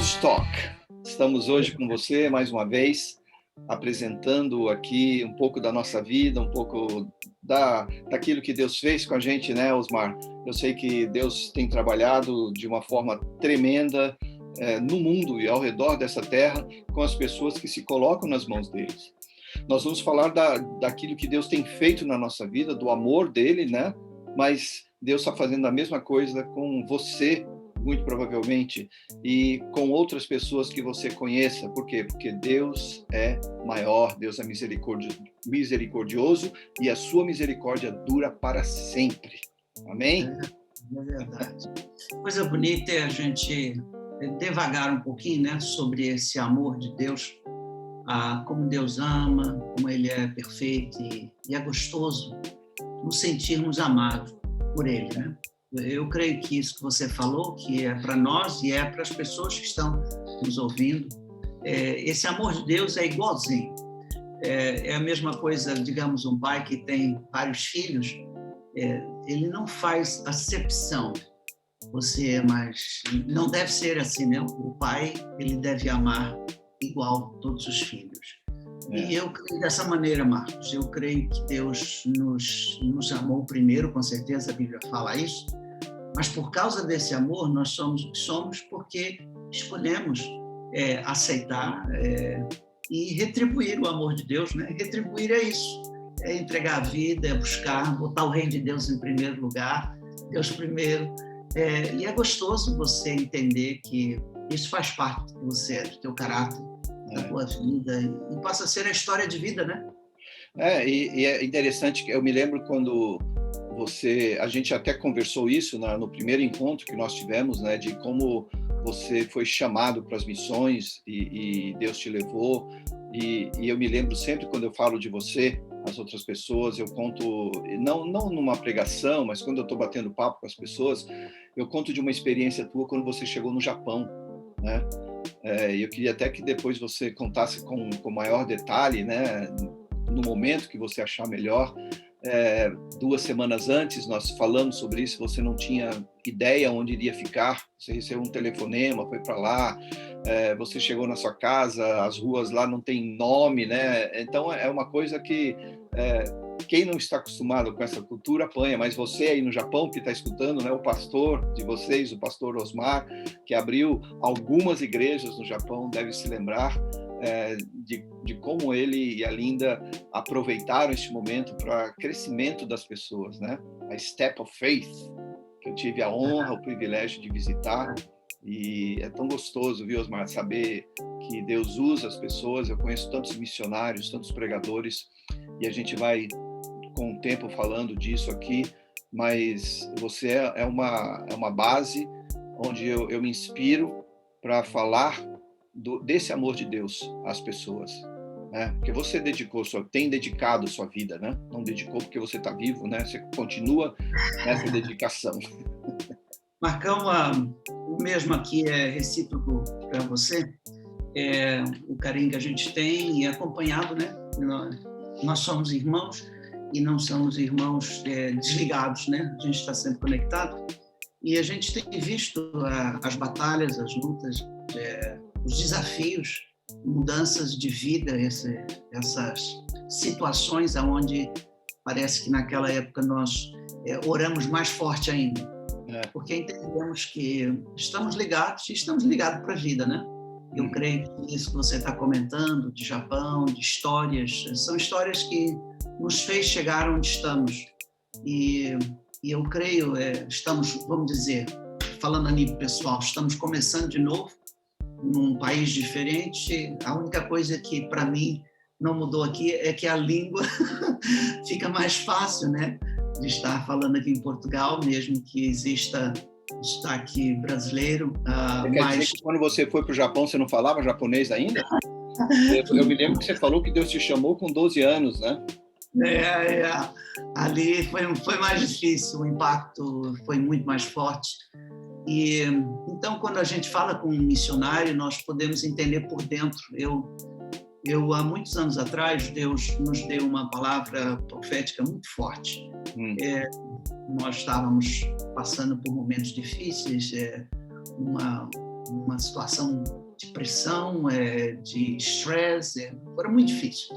Ghost Talk. Estamos hoje com você mais uma vez, apresentando aqui um pouco da nossa vida, um pouco daquilo que Deus fez com a gente, né, Osmar? Eu sei que Deus tem trabalhado de uma forma tremenda no mundo e ao redor dessa terra com as pessoas que se colocam nas mãos deles. Nós vamos falar daquilo que Deus tem feito na nossa vida, do amor dele, né? Mas Deus está fazendo a mesma coisa com você, muito provavelmente, e com outras pessoas que você conheça. Por quê? Porque Deus é maior, Deus é misericordioso e a sua misericórdia dura para sempre. Amém? É verdade. Coisa bonita é a gente devagar um pouquinho, né, sobre esse amor de Deus, como Deus ama, como Ele é perfeito e é gostoso nos sentirmos amados por Ele, né? Eu creio que isso que você falou, que é para nós e é para as pessoas que estão nos ouvindo, esse amor de Deus é igualzinho. É a mesma coisa, digamos, um pai que tem vários filhos, ele não faz acepção. Mas não deve ser assim, né? O pai, ele deve amar igual todos os filhos. E eu creio dessa maneira, Marcos. Eu creio que Deus nos amou primeiro, com certeza a Bíblia fala isso, mas por causa desse amor nós somos o que somos porque escolhemos aceitar e retribuir o amor de Deus, né? Retribuir é isso, é entregar a vida, é buscar, botar o reino de Deus em primeiro lugar, Deus primeiro. E é gostoso você entender que isso faz parte de você, do teu caráter, da tua vida, e passa a ser a história de vida, né? E é interessante que eu me lembro quando a gente até conversou isso no primeiro encontro que nós tivemos, né, de como você foi chamado para as missões e Deus te levou, e eu me lembro sempre quando eu falo de você, as outras pessoas, eu conto, não numa pregação, mas quando eu estou batendo papo com as pessoas, eu conto de uma experiência tua quando você chegou no Japão, né? Eu queria até que depois você contasse com maior detalhe, né, no momento que você achar melhor. 2 semanas antes nós falamos sobre isso, você não tinha ideia onde iria ficar, você recebeu um telefonema, foi para lá, você chegou na sua casa, as ruas lá não tem nome, né? Então é uma coisa que quem não está acostumado com essa cultura apanha, mas você aí no Japão que está escutando, né, o pastor de vocês, o pastor Osmar, que abriu algumas igrejas no Japão, deve se lembrar de como ele e a Linda aproveitaram este momento para crescimento das pessoas, né? A Step of Faith, que eu tive a honra, o privilégio de visitar, e é tão gostoso, viu, Osmar, saber que Deus usa as pessoas. Eu conheço tantos missionários, tantos pregadores, e a gente vai com o tempo falando disso aqui, mas você é uma base onde eu me inspiro para falar desse amor de Deus às pessoas, né? Porque você tem dedicado sua vida, né? Não dedicou porque você está vivo, né? Você continua nessa dedicação. Marcão, o mesmo aqui é recíproco para você, o carinho que a gente tem e acompanhado, né? Nós somos irmãos e não somos irmãos desligados, né? A gente está sempre conectado e a gente tem visto as batalhas, as lutas, os desafios, mudanças de vida, essas situações onde parece que naquela época nós oramos mais forte ainda, porque entendemos que estamos ligados para a vida, né? Eu creio que isso que você está comentando, de Japão, de histórias, são histórias que nos fez chegar onde estamos. E eu creio, estamos, vamos dizer, falando a nível pessoal, estamos começando de novo, num país diferente. A única coisa que, para mim, não mudou aqui é que a língua fica mais fácil, né? De estar falando aqui em Portugal, mesmo que exista destaque brasileiro. Quer dizer que quando você foi para o Japão, você não falava japonês ainda? Eu me lembro que você falou que Deus te chamou com 12 anos, né? Ali foi mais difícil, o impacto foi muito mais forte. E então, quando a gente fala com um missionário, nós podemos entender por dentro. Eu há muitos anos atrás, Deus nos deu uma palavra profética muito forte. Nós estávamos passando por momentos difíceis, uma uma situação de pressão, de estresse, era muito difícil.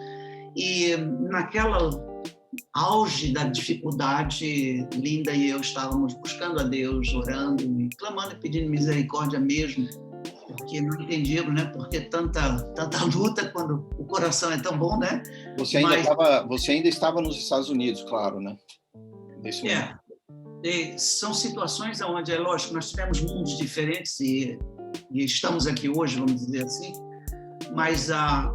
E naquela auge da dificuldade, Linda e eu estávamos buscando a Deus, orando, e clamando e pedindo misericórdia mesmo, porque não entendíamos, né? Porque tanta luta quando o coração é tão bom, né? Você ainda estava nos Estados Unidos, claro, né? Nesse momento. São situações onde, é lógico, nós tivemos mundos diferentes e estamos aqui hoje, vamos dizer assim, mas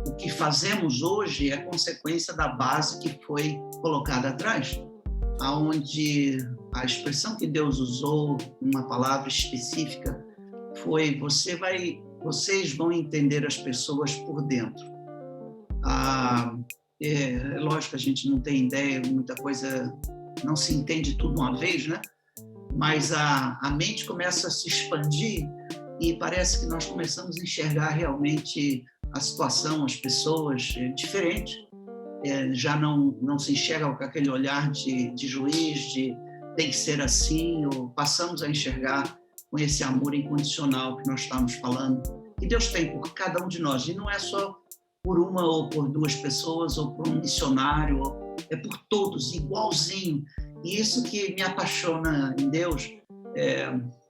o que fazemos hoje é consequência da base que foi colocada atrás, aonde a expressão que Deus usou, uma palavra específica, foi: vocês vão entender as pessoas por dentro. É lógico que a gente não tem ideia, muita coisa não se entende tudo uma vez, né? Mas a mente começa a se expandir e parece que nós começamos a enxergar realmente a situação, as pessoas diferente. Já não se enxerga com aquele olhar de juiz, de tem que ser assim, ou passamos a enxergar com esse amor incondicional que nós estamos falando, que Deus tem por cada um de nós. E não é só por uma ou por duas pessoas, ou por um missionário, é por todos, igualzinho. E isso que me apaixona em Deus,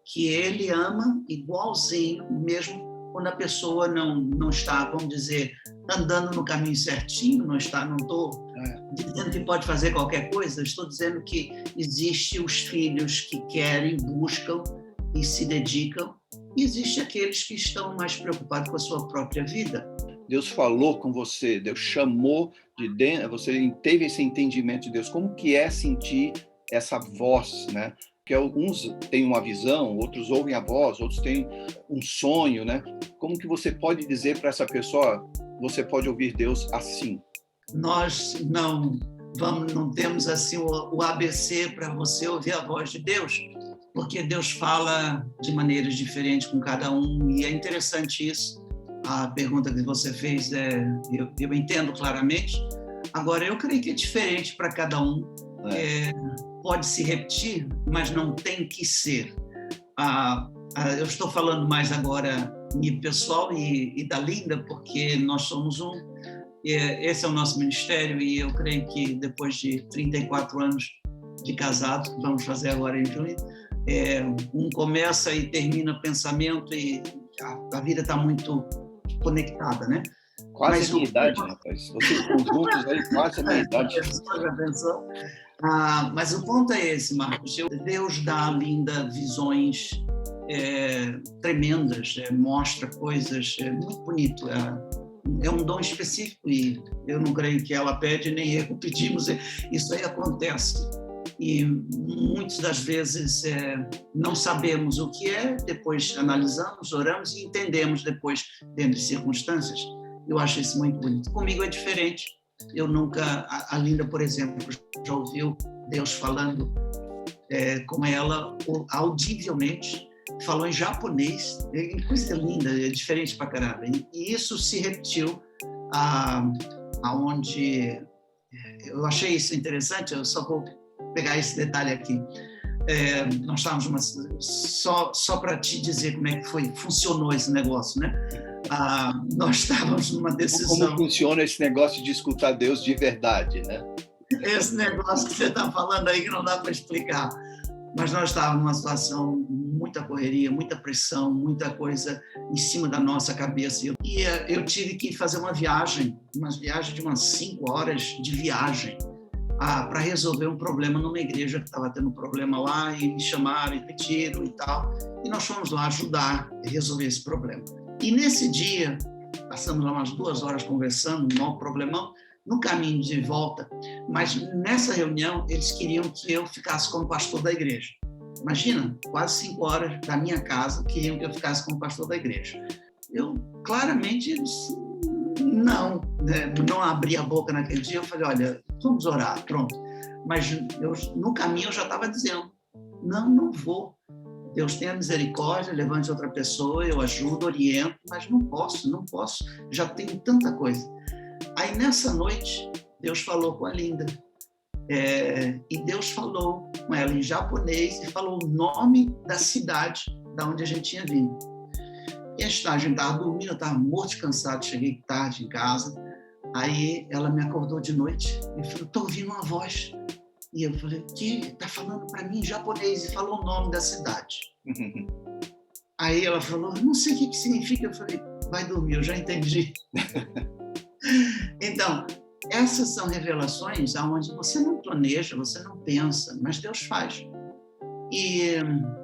que Ele ama igualzinho, mesmo quando a pessoa não está, vamos dizer, andando no caminho certinho, não estou dizendo que pode fazer qualquer coisa, estou dizendo que existem os filhos que querem, buscam e se dedicam, e existem aqueles que estão mais preocupados com a sua própria vida. Deus falou com você, Deus chamou de dentro, você teve esse entendimento de Deus. Como que é sentir essa voz, né? Porque alguns têm uma visão, outros ouvem a voz, outros têm um sonho, né? Como que você pode dizer para essa pessoa, você pode ouvir Deus assim? Nós não temos assim o ABC para você ouvir a voz de Deus, porque Deus fala de maneiras diferentes com cada um, e é interessante isso. A pergunta que você fez, eu entendo claramente. Agora, eu creio que é diferente para cada um. Pode se repetir, mas não tem que ser. Eu estou falando mais agora em pessoal e da Linda, porque nós somos esse é o nosso ministério, e eu creio que depois de 34 anos de casado, que vamos fazer agora em junho, um começa e termina pensamento, e a vida está muito conectada, né? Quase a minha idade, rapaz. Vocês estão juntos aí, quase a minha idade. Já pensou? Mas o ponto é esse, Marcos. Deus dá a Linda visões tremendas, mostra coisas, muito bonito. É um dom específico, e eu não creio que ela pede, nem eu pedimos. Isso aí acontece. E muitas das vezes não sabemos o que é, depois analisamos, oramos e entendemos depois, dentro de circunstâncias. Eu acho isso muito bonito. Comigo é diferente. Eu nunca... A Linda, por exemplo, já ouviu Deus falando com ela audivelmente, falou em japonês, coisa linda, é diferente pra caramba. E isso se repetiu aonde... Eu achei isso interessante, eu só vou pegar esse detalhe aqui. Nós estávamos só para te dizer como é que funcionou esse negócio, né? Nós estávamos numa decisão. Como funciona esse negócio de escutar Deus de verdade, né? Esse negócio que você está falando aí que não dá para explicar. Mas nós estávamos numa situação, muita correria, muita pressão, muita coisa em cima da nossa cabeça. E eu tive que fazer uma viagem de umas 5 horas de viagem, para resolver um problema numa igreja que estava tendo um problema lá, e me chamaram e pediram e tal. E nós fomos lá ajudar a resolver esse problema. E nesse dia, passamos lá umas 2 horas conversando, um maior problemão, no caminho de volta. Mas nessa reunião, eles queriam que eu ficasse como pastor da igreja. Imagina, quase 5 horas da minha casa, queriam que eu ficasse como pastor da igreja. Eu claramente não abri a boca naquele dia. Eu falei, olha, vamos orar, pronto. Mas no caminho eu já estava dizendo, não vou. Deus tenha misericórdia, levante outra pessoa, eu ajudo, oriento, mas não posso, já tenho tanta coisa. Aí nessa noite, Deus falou com a Linda, e Deus falou com ela em japonês e falou o nome da cidade da onde a gente tinha vindo. E a gente estava dormindo, eu estava morto de cansado, cheguei tarde em casa. Aí ela me acordou de noite e falou, estou ouvindo uma voz. E eu falei, que está falando para mim em japonês, e falou o nome da cidade. Aí ela falou, não sei o que significa. Eu falei, vai dormir, eu já entendi. Então, essas são revelações onde você não planeja, você não pensa, mas Deus faz. E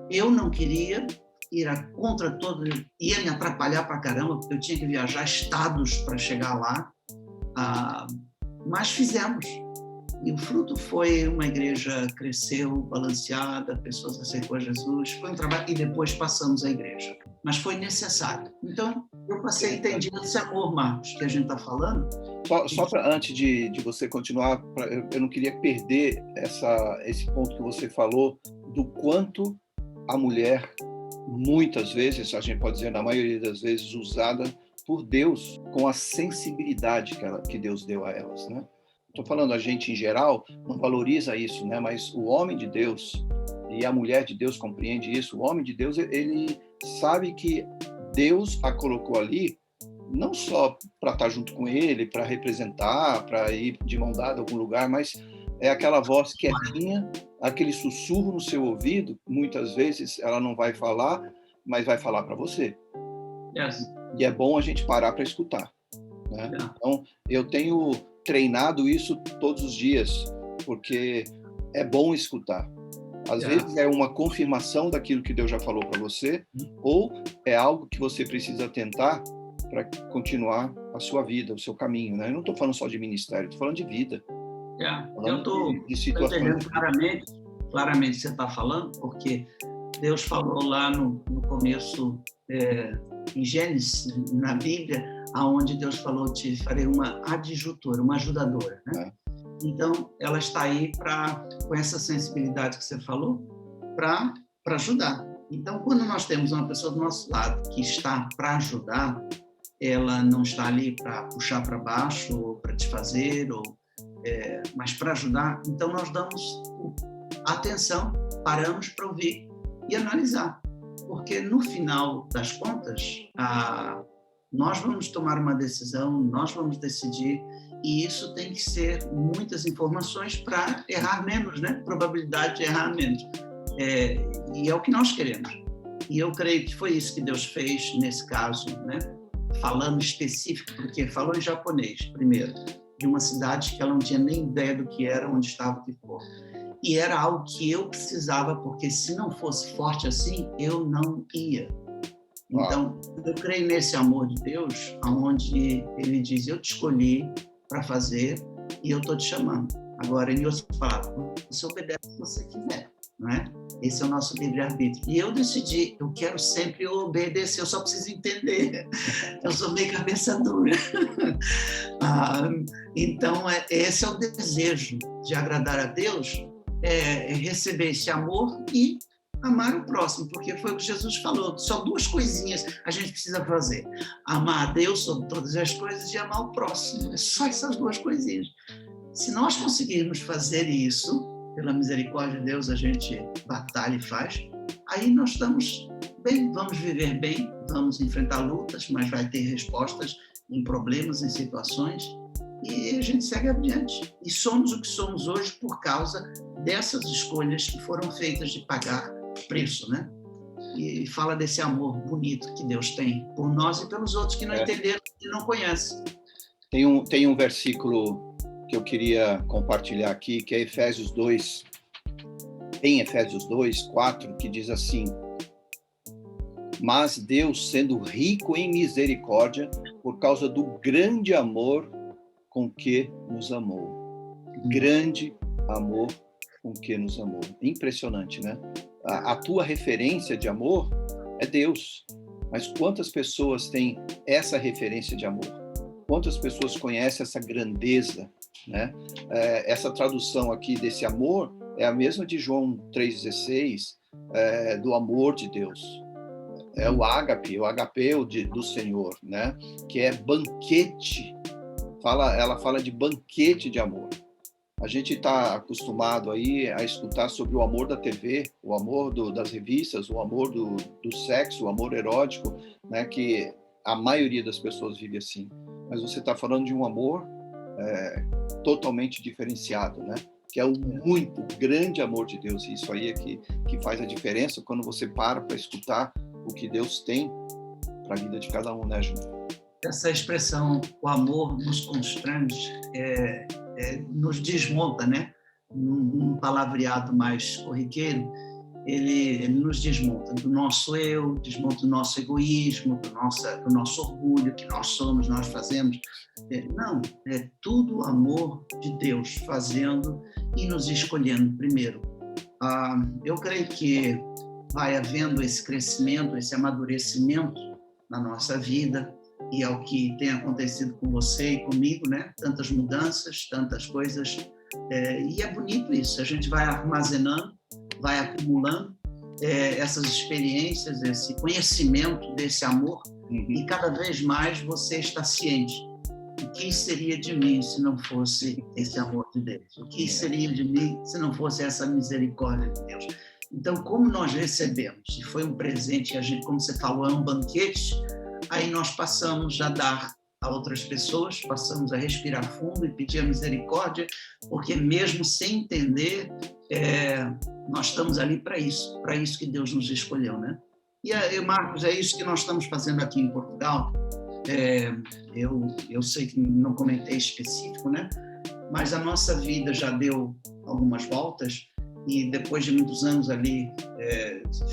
eu não queria ir contra todo, ia me atrapalhar para caramba, porque eu tinha que viajar estados para chegar lá, mas fizemos. E o fruto foi uma igreja cresceu, balanceada, pessoas aceitou a Jesus, foi um trabalho, e depois passamos a igreja. Mas foi necessário. Então, eu passei a entender esse amor, Marcos, que a gente está falando. Só para antes de você continuar, eu não queria perder esse ponto que você falou, do quanto a mulher, muitas vezes, a gente pode dizer, na maioria das vezes, usada por Deus, com a sensibilidade que Deus deu a elas, né? Estou falando, a gente em geral não valoriza isso, né? Mas o homem de Deus e a mulher de Deus compreende isso. O homem de Deus, ele sabe que Deus a colocou ali não só para estar junto com ele, para representar, para ir de mão dada a algum lugar, mas é aquela voz quietinha, aquele sussurro no seu ouvido. Muitas vezes ela não vai falar, mas vai falar para você. Yes. E é bom a gente parar para escutar, né? Yeah. Então, eu tenho treinado isso todos os dias, porque é bom escutar. Às vezes é uma confirmação daquilo que Deus já falou para você, ou é algo que você precisa tentar para continuar a sua vida, o seu caminho, né? Eu não estou falando só de ministério, estou falando de vida. Eu estou entendendo claramente o que você está falando, porque Deus falou lá no começo, em Gênesis, na Bíblia, aonde Deus falou, te farei uma adjutora, uma ajudadora, né? Então, ela está aí com essa sensibilidade que você falou, para ajudar. Então, quando nós temos uma pessoa do nosso lado que está para ajudar, ela não está ali para puxar para baixo, ou para desfazer, mas para ajudar, então nós damos atenção, paramos para ouvir e analisar. Porque, no final das contas, nós vamos tomar uma decisão, nós vamos decidir, e isso tem que ser muitas informações para errar menos, né? Probabilidade de errar menos. E é o que nós queremos. E eu creio que foi isso que Deus fez nesse caso, né? Falando específico, porque falou em japonês, primeiro, de uma cidade que ela não tinha nem ideia do que era, onde estava, o que for. E era algo que eu precisava, porque se não fosse forte assim, eu não ia. Então, eu creio nesse amor de Deus, onde ele diz, eu te escolhi para fazer e eu estou te chamando. Agora, em outras palavras, você obedece se você quiser, não é? Esse é o nosso livre-arbítrio. E eu decidi, eu quero sempre obedecer, eu só preciso entender. Eu sou meio cabeça dura. Então, esse é o desejo de agradar a Deus, receber esse amor e amar o próximo, porque foi o que Jesus falou, só duas coisinhas a gente precisa fazer, amar a Deus sobre todas as coisas e amar o próximo, é só essas duas coisinhas. Se nós conseguirmos fazer isso, pela misericórdia de Deus a gente batalha e faz, aí nós estamos bem, vamos viver bem, vamos enfrentar lutas, mas vai ter respostas em problemas, em situações, e a gente segue adiante. E somos o que somos hoje por causa dessas escolhas que foram feitas de pagar preço, né? E fala desse amor bonito que Deus tem por nós e pelos outros que não entenderam e não conhecem. Tem um versículo que eu queria compartilhar aqui, que é Efésios 2, em Efésios 2, 4, que diz assim: mas Deus, sendo rico em misericórdia, por causa do grande amor com que nos amou. Grande amor com que nos amou. Impressionante, né? A tua referência de amor é Deus. Mas quantas pessoas têm essa referência de amor? Quantas pessoas conhecem essa grandeza, né? Essa tradução aqui desse amor é a mesma de João 3,16, do amor de Deus. É o ágape, o agapeu do Senhor, né? Que é banquete. Ela fala de banquete de amor. A gente está acostumado aí a escutar sobre o amor da TV, o amor das revistas, o amor do sexo, o amor erótico, né? Que a maioria das pessoas vive assim. Mas você está falando de um amor totalmente diferenciado, né? Que é o muito grande amor de Deus. E isso aí é que faz a diferença quando você para escutar o que Deus tem para a vida de cada um, né, Júnior? Essa expressão, o amor nos constrange, nos desmonta, né? Num palavreado mais corriqueiro, ele nos desmonta do nosso eu, desmonta do nosso egoísmo, do nosso orgulho, que nós somos, nós fazemos. Não, é tudo amor de Deus fazendo e nos escolhendo primeiro. Eu creio que vai havendo esse crescimento, esse amadurecimento na nossa vida, e é o que tem acontecido com você e comigo, né? Tantas mudanças, tantas coisas, e é bonito isso, a gente vai armazenando, vai acumulando essas experiências, esse conhecimento desse amor, e cada vez mais você está ciente. O que seria de mim se não fosse esse amor de Deus? O que seria de mim se não fosse essa misericórdia de Deus? Então, como nós recebemos, e foi um presente, a gente, como você falou, é um banquete, aí nós passamos a dar a outras pessoas, passamos a respirar fundo e pedir a misericórdia, porque mesmo sem entender, nós estamos ali para isso que Deus nos escolheu, né? E Marcos, é isso que nós estamos fazendo aqui em Portugal. Eu sei que não comentei específico, né? Mas a nossa vida já deu algumas voltas, e depois de muitos anos ali,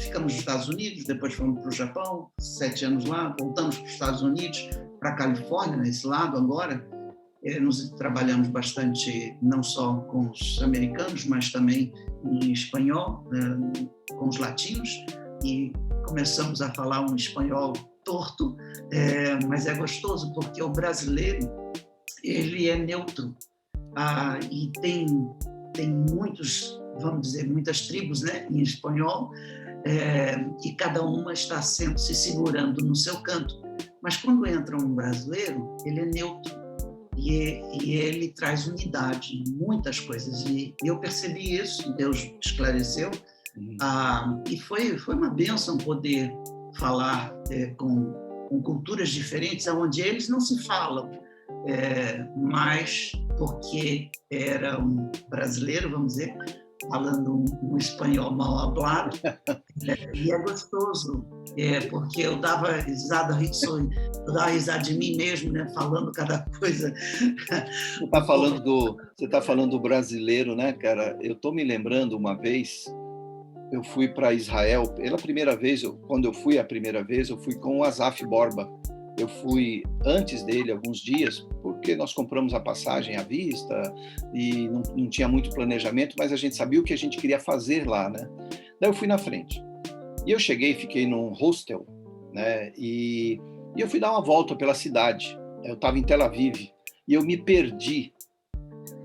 ficamos nos Estados Unidos, depois fomos para o Japão, 7 anos lá, voltamos para os Estados Unidos, para a Califórnia, nesse lado agora. Nós trabalhamos bastante, não só com os americanos, mas também em espanhol, com os latinos, e começamos a falar um espanhol torto, mas é gostoso, porque o brasileiro, ele é neutro, e tem muitos, vamos dizer, muitas tribos, né, em espanhol, e cada uma está sempre se segurando no seu canto. Mas quando entra um brasileiro, ele é neutro e ele traz unidade em muitas coisas. E eu percebi isso, Deus esclareceu, e foi uma bênção poder falar com culturas diferentes, onde eles não se falam, mas porque era um brasileiro, vamos dizer, falando um espanhol mal hablado, e é gostoso, porque eu dava risada de mim mesmo, né, falando cada coisa. Você está falando do brasileiro, né, cara? Eu estou me lembrando uma vez, eu fui para Israel, pela primeira vez, quando eu fui a primeira vez, eu fui com o Asaf Borba. Eu fui antes dele alguns dias, porque nós compramos a passagem à vista e não tinha muito planejamento, mas a gente sabia o que a gente queria fazer lá, né? Daí eu fui na frente. E eu cheguei, fiquei num hostel, né? E eu fui dar uma volta pela cidade. Eu estava em Tel Aviv e eu me perdi.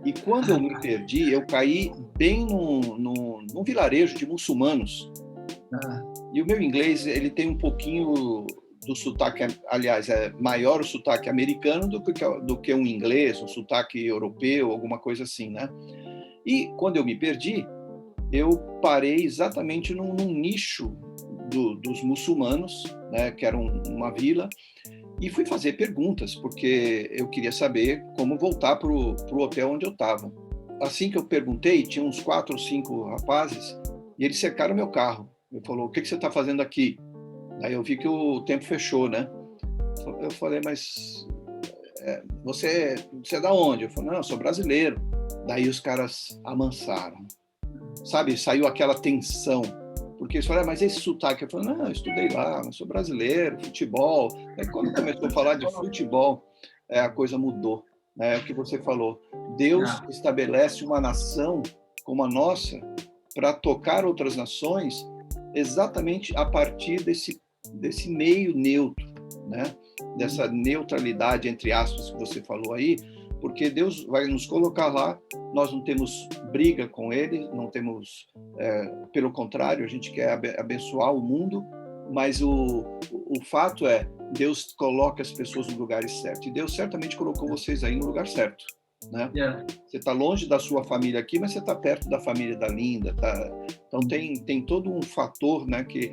E quando eu me perdi, eu caí bem num vilarejo de muçulmanos. E o meu inglês, ele tem um pouquinho do sotaque, aliás, é maior o sotaque americano do que um inglês, um sotaque europeu, alguma coisa assim, né? E quando eu me perdi, eu parei exatamente num nicho dos muçulmanos, né, que era uma vila, e fui fazer perguntas, porque eu queria saber como voltar para o hotel onde eu estava. Assim que eu perguntei, tinha uns 4 ou 5 rapazes, e eles cercaram meu carro. Ele falou: o que você está fazendo aqui? Aí eu vi que o tempo fechou, né? Eu falei: mas você é da onde? Eu falei: não, eu sou brasileiro. Daí os caras amansaram. Sabe, saiu aquela tensão. Porque eles falaram: mas esse sotaque? Eu falei: não, eu estudei lá, eu sou brasileiro, futebol. Aí quando começou a falar de futebol, a coisa mudou. É o que você falou. Deus estabelece uma nação como a nossa para tocar outras nações exatamente a partir desse meio neutro, né? Dessa neutralidade, entre aspas, que você falou aí, porque Deus vai nos colocar lá, nós não temos briga com Ele, não temos, pelo contrário, a gente quer abençoar o mundo, mas o fato é, Deus coloca as pessoas no lugar certo, e Deus certamente colocou vocês aí no lugar certo. né? Yeah. Você está longe da sua família aqui, mas você está perto da família da Linda, tá? Então tem todo um fator, né, que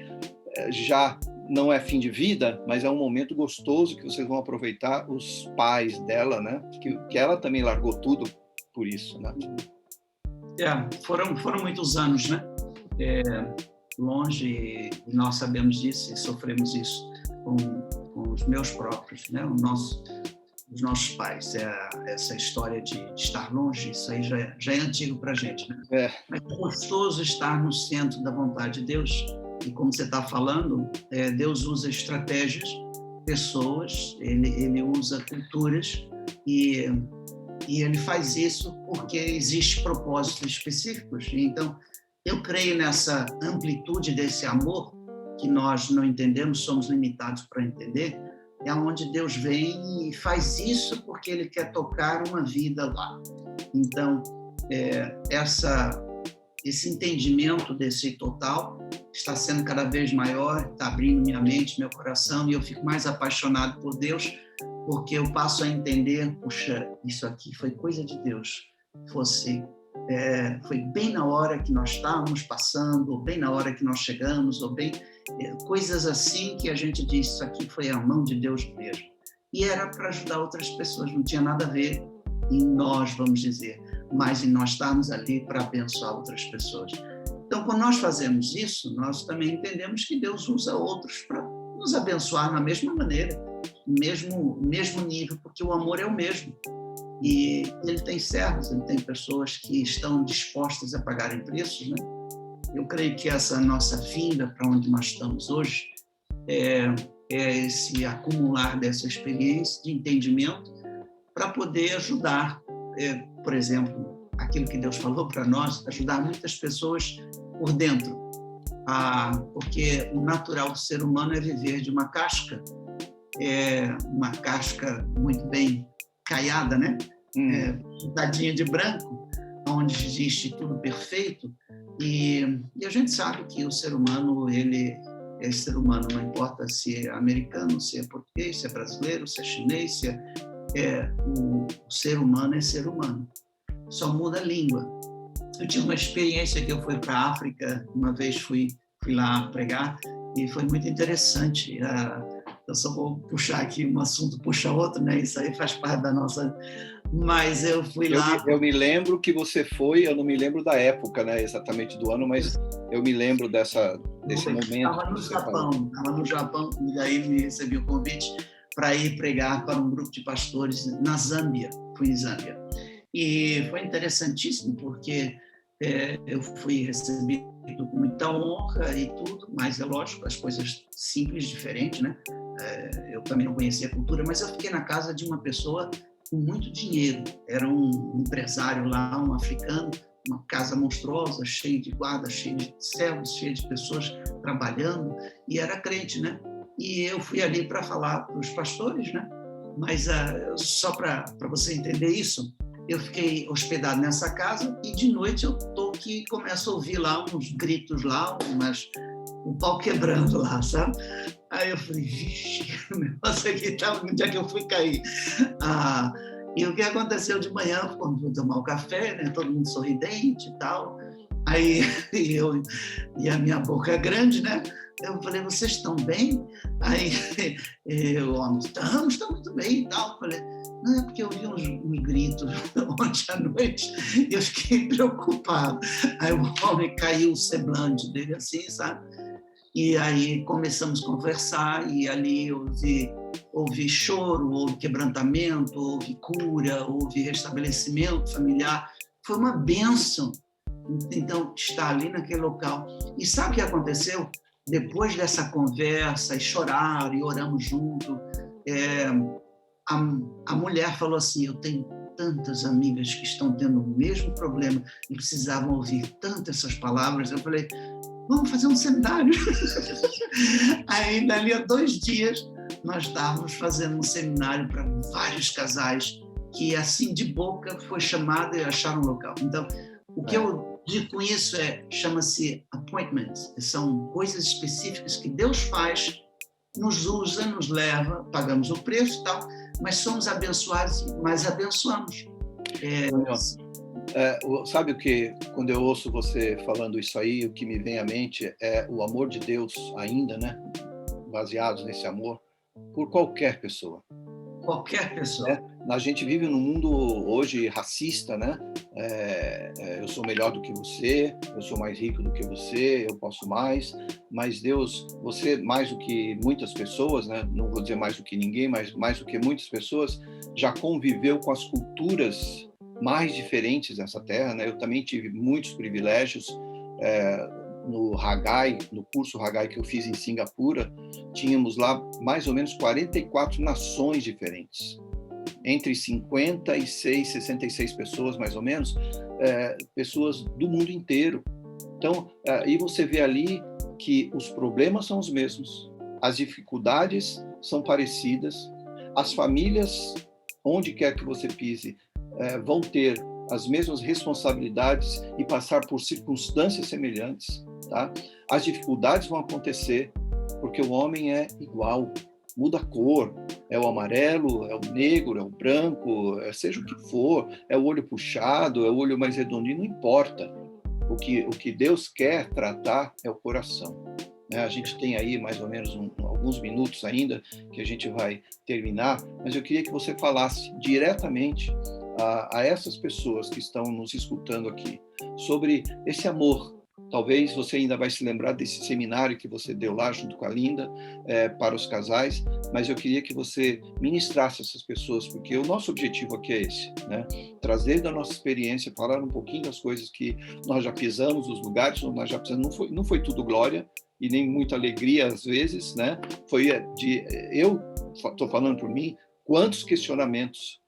já não é fim de vida, mas é um momento gostoso que vocês vão aproveitar os pais dela, né? Que ela também largou tudo por isso, né? Foram muitos anos, né? Longe, e nós sabemos disso e sofremos isso com os meus próprios, né? Os nossos pais. Essa história de estar longe, isso aí já é antigo para a gente, né? Mas é gostoso estar no centro da vontade de Deus. E como você está falando, Deus usa estratégias, pessoas, ele usa culturas e ele faz isso porque existem propósitos específicos. Então, eu creio nessa amplitude desse amor que nós não entendemos, somos limitados para entender, é onde Deus vem e faz isso porque Ele quer tocar uma vida lá. Então, esse entendimento desse total está sendo cada vez maior, está abrindo minha mente, meu coração, e eu fico mais apaixonado por Deus, porque eu passo a entender, puxa, isso aqui foi coisa de Deus, foi bem na hora que nós estávamos passando, ou bem na hora que nós chegamos, ou bem coisas assim que a gente diz, isso aqui foi a mão de Deus mesmo. E era para ajudar outras pessoas, não tinha nada a ver em nós, vamos dizer, mas em nós estarmos ali para abençoar outras pessoas. Então, quando nós fazemos isso, nós também entendemos que Deus usa outros para nos abençoar na mesma maneira, mesmo nível, porque o amor é o mesmo. E Ele tem servos, Ele tem pessoas que estão dispostas a pagarem preços, né? Eu creio que essa nossa vinda para onde nós estamos hoje é esse acumular dessa experiência de entendimento para poder ajudar, por exemplo, aquilo que Deus falou para nós, ajudar muitas pessoas por dentro, porque o natural do ser humano é viver de uma casca muito bem caiada, né? Pintadinha de branco, onde existe tudo perfeito, e a gente sabe que o ser humano, ele é ser humano, não importa se é americano, se é português, se é brasileiro, se é chinês, o ser humano é ser humano, só muda a língua. Eu tive uma experiência que eu fui para a África, uma vez fui lá pregar, e foi muito interessante. Eu só vou puxar aqui um assunto, puxa outro, né? Isso aí faz parte da nossa... Mas eu fui lá... Eu me lembro que você foi, eu não me lembro da época, né, exatamente do ano, mas eu me lembro desse momento. Estava no Japão, e daí me recebi o convite para ir pregar para um grupo de pastores na Zâmbia. Fui em Zâmbia. E foi interessantíssimo, porque eu fui recebido com muita honra e tudo, mas é lógico, as coisas simples, diferentes, né? Eu também não conhecia a cultura, mas eu fiquei na casa de uma pessoa com muito dinheiro. Era um empresário lá, um africano, uma casa monstruosa, cheia de guardas, cheia de servos, cheia de pessoas trabalhando, e era crente, né? E eu fui ali para falar para os pastores, né? Mas só para você entender isso, eu fiquei hospedado nessa casa e de noite eu começo a ouvir lá uns gritos lá, o pau quebrando lá, sabe? Aí eu falei, vixe, o negócio aqui tá, onde é que eu fui cair? E o que aconteceu de manhã, quando fui tomar o café, né, todo mundo sorridente e tal, aí e a minha boca é grande, né? Eu falei, vocês estão bem? Aí estamos muito bem e tal. Eu falei, não, é porque eu vi uns gritos ontem à noite e eu fiquei preocupado. Aí o homem caiu o semblante dele assim, sabe? E aí começamos a conversar e ali houve choro, houve quebrantamento, houve cura, houve restabelecimento familiar. Foi uma bênção, então, estar ali naquele local. E sabe o que aconteceu? Depois dessa conversa, e choraram, e oramos junto, a mulher falou assim, eu tenho tantas amigas que estão tendo o mesmo problema e precisavam ouvir tanto essas palavras. Eu falei, vamos fazer um seminário. Aí, dali a 2 dias, nós estávamos fazendo um seminário para vários casais que, assim, de boca, foi chamado e acharam um local. Então, o que eu digo com isso chama-se appointments. São coisas específicas que Deus faz, nos usa, nos leva, pagamos o preço e tal, mas somos abençoados, mas abençoamos. Antônio, sabe o que, quando eu ouço você falando isso aí, o que me vem à mente é o amor de Deus ainda, né? Baseados nesse amor por qualquer pessoa. Qualquer pessoa. Né? A gente vive num mundo hoje racista, né? Eu sou melhor do que você, eu sou mais rico do que você, eu posso mais, mas Deus, você mais do que muitas pessoas, né? Não vou dizer mais do que ninguém, mas mais do que muitas pessoas, já conviveu com as culturas mais diferentes dessa terra, né? Eu também tive muitos privilégios no Hagai, no curso Hagai que eu fiz em Singapura, tínhamos lá mais ou menos 44 nações diferentes, entre 56, 66 pessoas, mais ou menos, pessoas do mundo inteiro. Então, aí você vê ali que os problemas são os mesmos, as dificuldades são parecidas, as famílias, onde quer que você pise, vão ter as mesmas responsabilidades e passar por circunstâncias semelhantes, tá? As dificuldades vão acontecer porque o homem é igual, muda a cor, é o amarelo, é o negro, é o branco, seja o que for, é o olho puxado, é o olho mais redondinho, não importa. O que Deus quer tratar é o coração. A gente tem aí mais ou menos alguns minutos ainda que a gente vai terminar, mas eu queria que você falasse diretamente a essas pessoas que estão nos escutando aqui sobre esse amor. Talvez você ainda vai se lembrar desse seminário que você deu lá junto com a Linda para os casais, mas eu queria que você ministrasse essas pessoas, porque o nosso objetivo aqui é esse, né? Trazer da nossa experiência, falar um pouquinho das coisas que nós já pisamos, dos lugares onde nós já pisamos. Não foi tudo glória e nem muita alegria às vezes, né? Eu estou falando por mim, quantos questionamentos,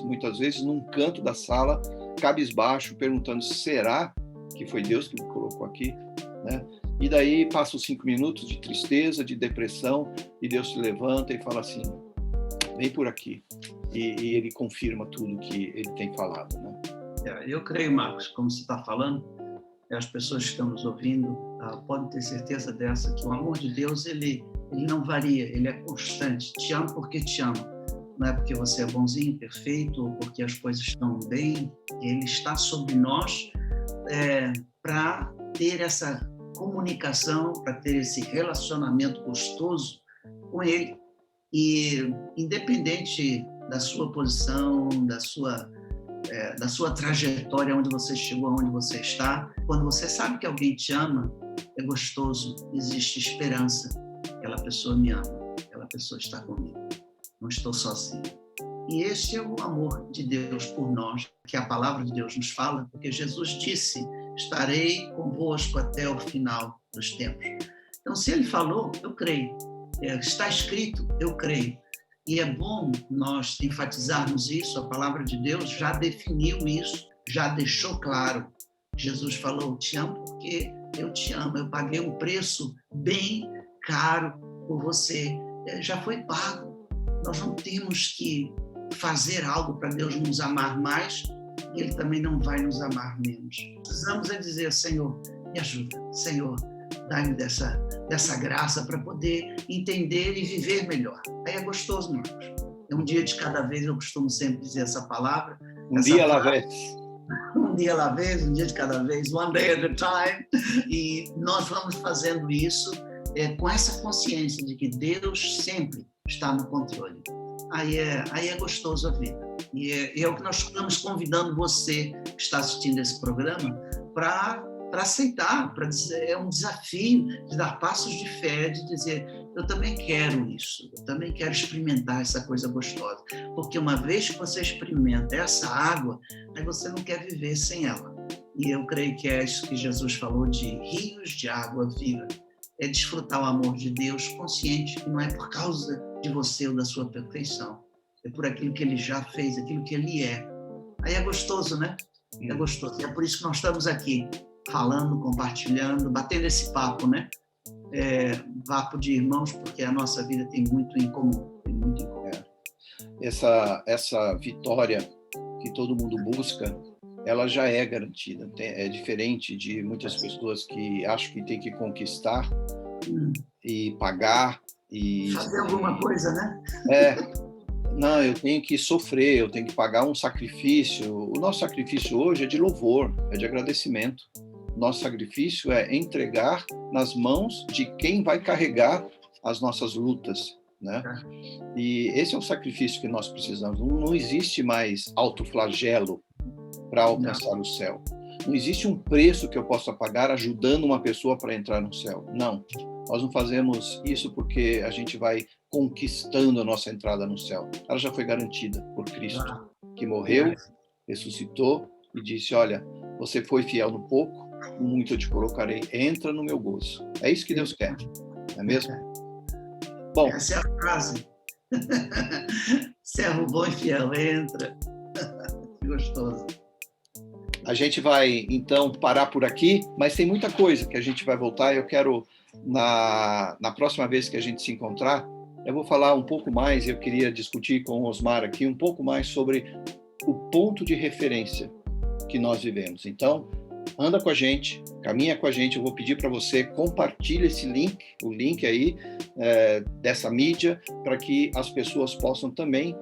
muitas vezes num canto da sala, cabisbaixo, perguntando: será que foi Deus que me colocou aqui? Né? E daí passa os 5 minutos de tristeza, de depressão, e Deus se levanta e fala assim: vem por aqui. E ele confirma tudo que ele tem falado. Né? Eu creio, Marcos, como você está falando, as pessoas que estão nos ouvindo podem ter certeza dessa, que o amor de Deus ele não varia, ele é constante. Te amo porque te amo. Não é porque você é bonzinho, perfeito, ou porque as coisas estão bem. Ele está sobre nós para ter essa comunicação, para ter esse relacionamento gostoso com ele. E independente da sua posição, da sua trajetória, onde você chegou, onde você está, quando você sabe que alguém te ama, é gostoso, existe esperança. Aquela pessoa me ama, aquela pessoa está comigo, não estou sozinho. E este é o amor de Deus por nós, que a palavra de Deus nos fala, porque Jesus disse: estarei convosco até o final dos tempos. Então, se ele falou, eu creio. Está escrito, eu creio. E é bom nós enfatizarmos isso, a palavra de Deus já definiu isso, já deixou claro. Jesus falou: te amo porque eu te amo, eu paguei um preço bem caro por você, já foi pago. Nós não temos que fazer algo para Deus nos amar mais, e Ele também não vai nos amar menos. Precisamos dizer: Senhor, me ajuda, Senhor, dá-me dessa graça para poder entender e viver melhor. Aí é gostoso, Marcos. É um dia de cada vez, eu costumo sempre dizer essa palavra. Um dia à la vez. Um dia à la vez, um dia de cada vez, one day at a time. E nós vamos fazendo isso com essa consciência de que Deus sempre está no controle. Aí é gostoso a vida. E é o que nós estamos convidando você que está assistindo esse programa para aceitar, para dizer, é um desafio de dar passos de fé, de dizer: eu também quero isso, eu também quero experimentar essa coisa gostosa. Porque uma vez que você experimenta essa água, aí você não quer viver sem ela. E eu creio que é isso que Jesus falou, de rios de água viva. É desfrutar o amor de Deus consciente que não é por causa de você ou da sua perfeição, é por aquilo que Ele já fez, aquilo que Ele é. Aí é gostoso, né? É gostoso. E é por isso que nós estamos aqui falando, compartilhando, batendo esse papo, né? Papo de irmãos, porque a nossa vida tem muito em comum. Tem muito em comum. Essa vitória que todo mundo busca, ela já é garantida. É diferente de muitas pessoas que acham que tem que conquistar e pagar. E fazer alguma coisa, né? não, eu tenho que sofrer, eu tenho que pagar um sacrifício. O nosso sacrifício hoje é de louvor, é de agradecimento. Nosso sacrifício é entregar nas mãos de quem vai carregar as nossas lutas, né? E esse é o sacrifício que nós precisamos. Não existe mais autoflagelo para alcançar o céu. Não existe um preço que eu possa pagar ajudando uma pessoa para entrar no céu. Não. Nós não fazemos isso porque a gente vai conquistando a nossa entrada no céu. Ela já foi garantida por Cristo, que morreu, ressuscitou e disse, olha, você foi fiel no pouco, no muito eu te colocarei, entra no meu gozo. É isso que Deus quer, não é mesmo? Bom, essa é a frase. Servo bom e fiel, entra. Que gostoso. A gente vai, então, parar por aqui, mas tem muita coisa que a gente vai voltar. Eu quero, na próxima vez que a gente se encontrar, eu vou falar um pouco mais, eu queria discutir com o Osmar aqui um pouco mais sobre o ponto de referência que nós vivemos. Então, anda com a gente, caminha com a gente, eu vou pedir para você compartilhe esse link, o link aí dessa mídia, para que as pessoas possam também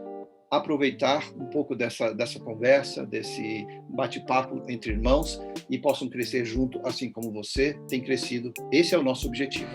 aproveitar um pouco dessa conversa, desse bate-papo entre irmãos e possam crescer junto, assim como você tem crescido. Esse é o nosso objetivo.